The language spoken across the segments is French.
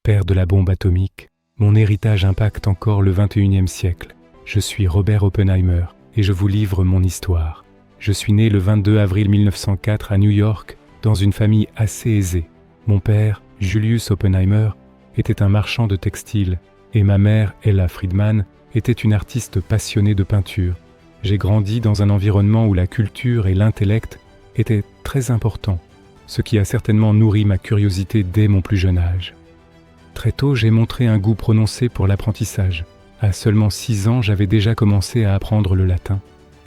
père de la bombe atomique, mon héritage impacte encore le XXIe siècle. Je suis Robert Oppenheimer et je vous livre mon histoire. Je suis né le 22 avril 1904 à New York, dans une famille assez aisée. Mon père, Julius Oppenheimer, était un marchand de textiles et ma mère, Ella Friedman, était une artiste passionnée de peinture. J'ai grandi dans un environnement où la culture et l'intellect étaient très importants, ce qui a certainement nourri ma curiosité dès mon plus jeune âge. Très tôt, j'ai montré un goût prononcé pour l'apprentissage. À seulement 6 ans, j'avais déjà commencé à apprendre le latin.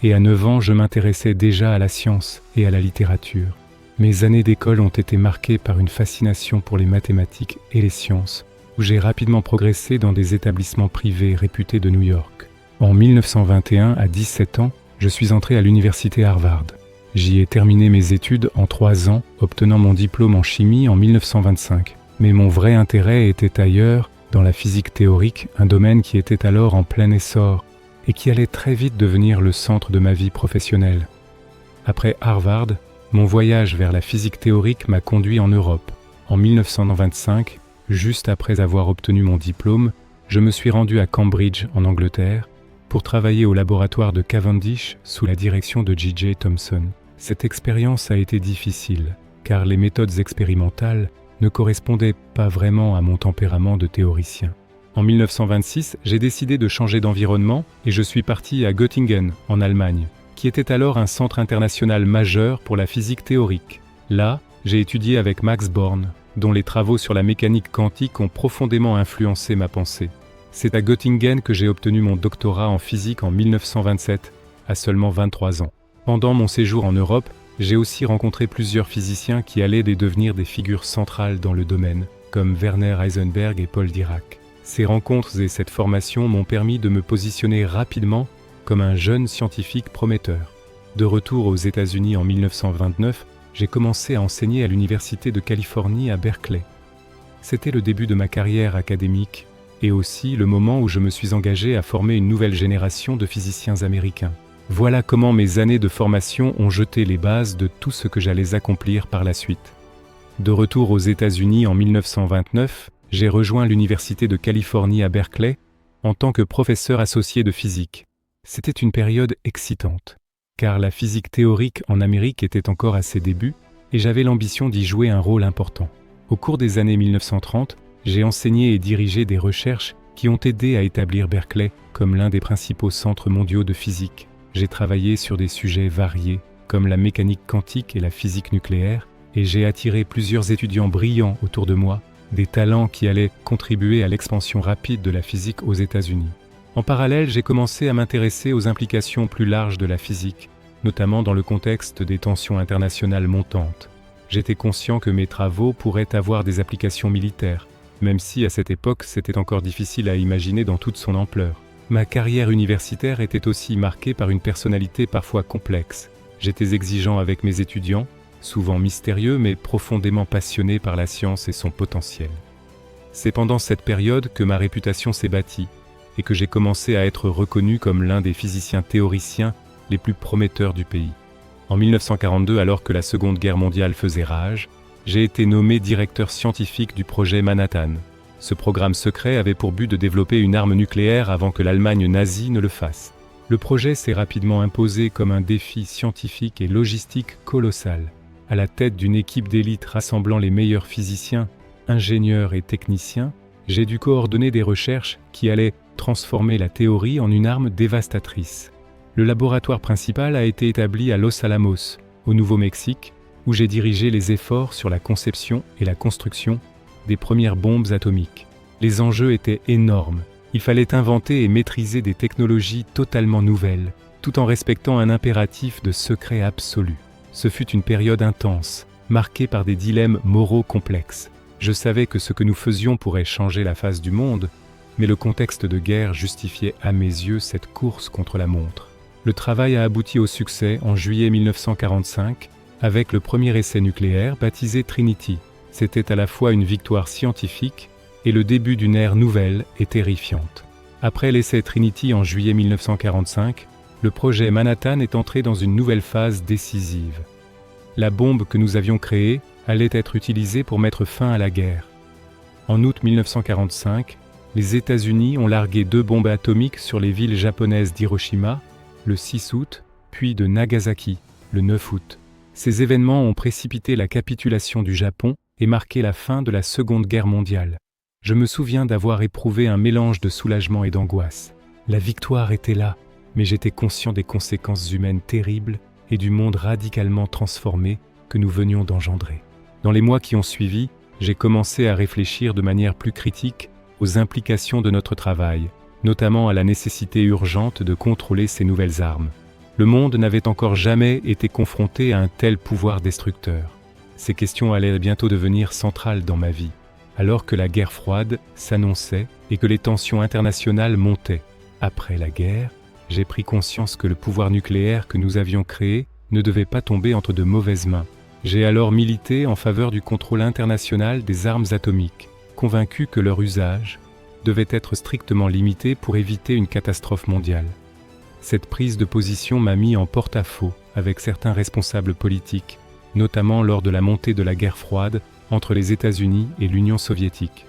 Et à 9 ans, je m'intéressais déjà à la science et à la littérature. Mes années d'école ont été marquées par une fascination pour les mathématiques et les sciences, où j'ai rapidement progressé dans des établissements privés réputés de New York. En 1921, à 17 ans, je suis entré à l'université Harvard. J'y ai terminé mes études en 3 ans, obtenant mon diplôme en chimie en 1925. Mais mon vrai intérêt était ailleurs, dans la physique théorique, un domaine qui était alors en plein essor et qui allait très vite devenir le centre de ma vie professionnelle. Après Harvard, mon voyage vers la physique théorique m'a conduit en Europe. En 1925, juste après avoir obtenu mon diplôme, je me suis rendu à Cambridge, en Angleterre, pour travailler au laboratoire de Cavendish sous la direction de J.J. Thomson. Cette expérience a été difficile, car les méthodes expérimentales ne correspondait pas vraiment à mon tempérament de théoricien. En 1926, j'ai décidé de changer d'environnement et je suis parti à Göttingen, en Allemagne, qui était alors un centre international majeur pour la physique théorique. Là, j'ai étudié avec Max Born, dont les travaux sur la mécanique quantique ont profondément influencé ma pensée. C'est à Göttingen que j'ai obtenu mon doctorat en physique en 1927, à seulement 23 ans. Pendant mon séjour en Europe, j'ai aussi rencontré plusieurs physiciens qui allaient devenir des figures centrales dans le domaine, comme Werner Heisenberg et Paul Dirac. Ces rencontres et cette formation m'ont permis de me positionner rapidement comme un jeune scientifique prometteur. De retour aux États-Unis en 1929, j'ai commencé à enseigner à l'Université de Californie à Berkeley. C'était le début de ma carrière académique et aussi le moment où je me suis engagé à former une nouvelle génération de physiciens américains. Voilà comment mes années de formation ont jeté les bases de tout ce que j'allais accomplir par la suite. De retour aux États-Unis en 1929, j'ai rejoint l'Université de Californie à Berkeley en tant que professeur associé de physique. C'était une période excitante, car la physique théorique en Amérique était encore à ses débuts et j'avais l'ambition d'y jouer un rôle important. Au cours des années 1930, j'ai enseigné et dirigé des recherches qui ont aidé à établir Berkeley comme l'un des principaux centres mondiaux de physique. J'ai travaillé sur des sujets variés, comme la mécanique quantique et la physique nucléaire, et j'ai attiré plusieurs étudiants brillants autour de moi, des talents qui allaient contribuer à l'expansion rapide de la physique aux États-Unis. En parallèle, j'ai commencé à m'intéresser aux implications plus larges de la physique, notamment dans le contexte des tensions internationales montantes. J'étais conscient que mes travaux pourraient avoir des applications militaires, même si à cette époque c'était encore difficile à imaginer dans toute son ampleur. Ma carrière universitaire était aussi marquée par une personnalité parfois complexe. J'étais exigeant avec mes étudiants, souvent mystérieux mais profondément passionné par la science et son potentiel. C'est pendant cette période que ma réputation s'est bâtie et que j'ai commencé à être reconnu comme l'un des physiciens théoriciens les plus prometteurs du pays. En 1942, alors que la Seconde Guerre mondiale faisait rage, j'ai été nommé directeur scientifique du projet Manhattan. Ce programme secret avait pour but de développer une arme nucléaire avant que l'Allemagne nazie ne le fasse. Le projet s'est rapidement imposé comme un défi scientifique et logistique colossal. À la tête d'une équipe d'élite rassemblant les meilleurs physiciens, ingénieurs et techniciens, j'ai dû coordonner des recherches qui allaient transformer la théorie en une arme dévastatrice. Le laboratoire principal a été établi à Los Alamos, au Nouveau-Mexique, où j'ai dirigé les efforts sur la conception et la construction des premières bombes atomiques. Les enjeux étaient énormes. Il fallait inventer et maîtriser des technologies totalement nouvelles, tout en respectant un impératif de secret absolu. Ce fut une période intense, marquée par des dilemmes moraux complexes. Je savais que ce que nous faisions pourrait changer la face du monde, mais le contexte de guerre justifiait à mes yeux cette course contre la montre. Le travail a abouti au succès en juillet 1945, avec le premier essai nucléaire baptisé Trinity. C'était à la fois une victoire scientifique et le début d'une ère nouvelle et terrifiante. Après l'essai Trinity en juillet 1945, le projet Manhattan est entré dans une nouvelle phase décisive. La bombe que nous avions créée allait être utilisée pour mettre fin à la guerre. En août 1945, les États-Unis ont largué 2 bombes atomiques sur les villes japonaises d'Hiroshima, le 6 août, puis de Nagasaki, le 9 août. Ces événements ont précipité la capitulation du Japon et marqué la fin de la Seconde Guerre mondiale. Je me souviens d'avoir éprouvé un mélange de soulagement et d'angoisse. La victoire était là, mais j'étais conscient des conséquences humaines terribles et du monde radicalement transformé que nous venions d'engendrer. Dans les mois qui ont suivi, j'ai commencé à réfléchir de manière plus critique aux implications de notre travail, notamment à la nécessité urgente de contrôler ces nouvelles armes. Le monde n'avait encore jamais été confronté à un tel pouvoir destructeur. Ces questions allaient bientôt devenir centrales dans ma vie, alors que la guerre froide s'annonçait et que les tensions internationales montaient. Après la guerre, j'ai pris conscience que le pouvoir nucléaire que nous avions créé ne devait pas tomber entre de mauvaises mains. J'ai alors milité en faveur du contrôle international des armes atomiques, convaincu que leur usage devait être strictement limité pour éviter une catastrophe mondiale. Cette prise de position m'a mis en porte-à-faux avec certains responsables politiques, notamment lors de la montée de la guerre froide entre les États-Unis et l'Union soviétique.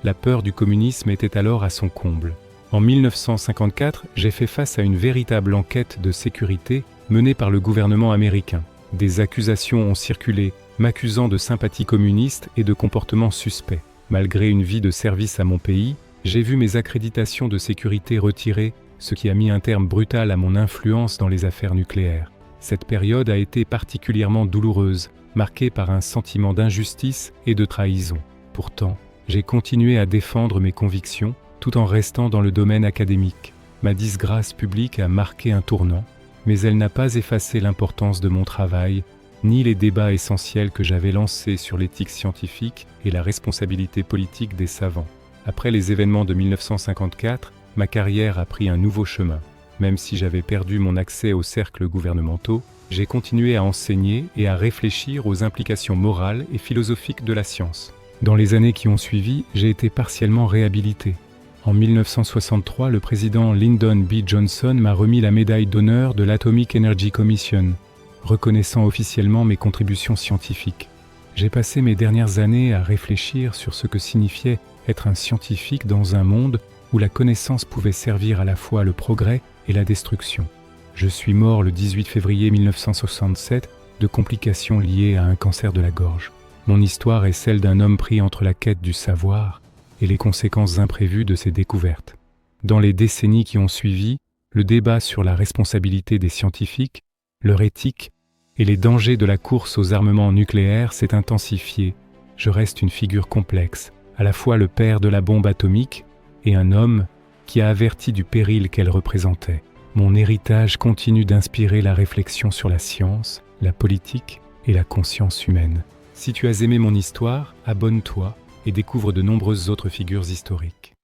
La peur du communisme était alors à son comble. En 1954, j'ai fait face à une véritable enquête de sécurité menée par le gouvernement américain. Des accusations ont circulé, m'accusant de sympathie communiste et de comportements suspects. Malgré une vie de service à mon pays, j'ai vu mes accréditations de sécurité retirées, ce qui a mis un terme brutal à mon influence dans les affaires nucléaires. Cette période a été particulièrement douloureuse, marquée par un sentiment d'injustice et de trahison. Pourtant, j'ai continué à défendre mes convictions, tout en restant dans le domaine académique. Ma disgrâce publique a marqué un tournant, mais elle n'a pas effacé l'importance de mon travail, ni les débats essentiels que j'avais lancés sur l'éthique scientifique et la responsabilité politique des savants. Après les événements de 1954, ma carrière a pris un nouveau chemin. Même si j'avais perdu mon accès aux cercles gouvernementaux, j'ai continué à enseigner et à réfléchir aux implications morales et philosophiques de la science. Dans les années qui ont suivi, j'ai été partiellement réhabilité. En 1963, le président Lyndon B. Johnson m'a remis la médaille d'honneur de l'Atomic Energy Commission, reconnaissant officiellement mes contributions scientifiques. J'ai passé mes dernières années à réfléchir sur ce que signifiait être un scientifique dans un monde où la connaissance pouvait servir à la fois le progrès et la destruction. Je suis mort le 18 février 1967 de complications liées à un cancer de la gorge. Mon histoire est celle d'un homme pris entre la quête du savoir et les conséquences imprévues de ses découvertes. Dans les décennies qui ont suivi, le débat sur la responsabilité des scientifiques, leur éthique et les dangers de la course aux armements nucléaires s'est intensifié. Je reste une figure complexe, à la fois le père de la bombe atomique et un homme qui a averti du péril qu'elle représentait. Mon héritage continue d'inspirer la réflexion sur la science, la politique et la conscience humaine. Si tu as aimé mon histoire, abonne-toi et découvre de nombreuses autres figures historiques.